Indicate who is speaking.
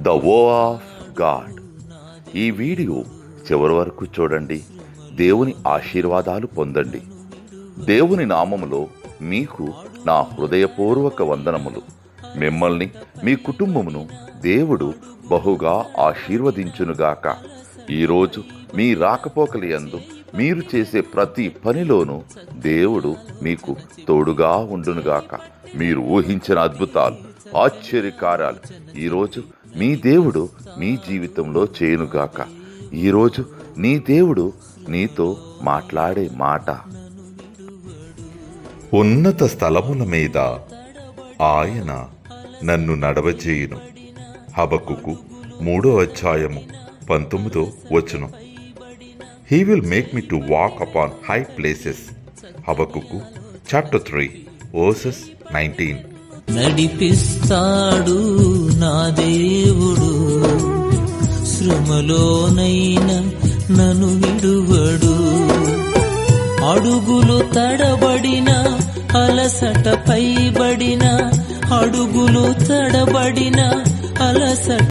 Speaker 1: The వో of God. ఈ video చివరి వరకు చూడండి. దేవుని ఆశీర్వాదాలు పొందండి. దేవుని నామములో మీకు నా హృదయపూర్వక వందనములు. మిమ్మల్ని మీ కుటుంబమును దేవుడు బహుగా ఆశీర్వదించునుగాక. ఈరోజు మీ రాకపోకలి యందు మీరు చేసే ప్రతి పనిలోనూ దేవుడు మీకు తోడుగా ఉండునుగాక. మీరు ఊహించిన అద్భుతాలు, ఆశ్చర్యకార్యాలు ఈరోజు మీ దేవుడు మీ జీవితంలో చేయునుగాక. ఈరోజు నీ దేవుడు నీతో మాట్లాడే మాట,
Speaker 2: ఉన్నత స్థలముల మీద ఆయన నన్ను నడవజేయును. హబక్కుకు 3:19. He will make me to walk upon high places. హబక్కుకు chapter 3 verses 19.
Speaker 3: నడిపిస్తాడు నా దేవుడు, శ్రమలోనైనా నన్ను విడువడు. అడుగులు తడబడిన, అలసట పైబడిన, అడుగులు తడబడిన, అలసట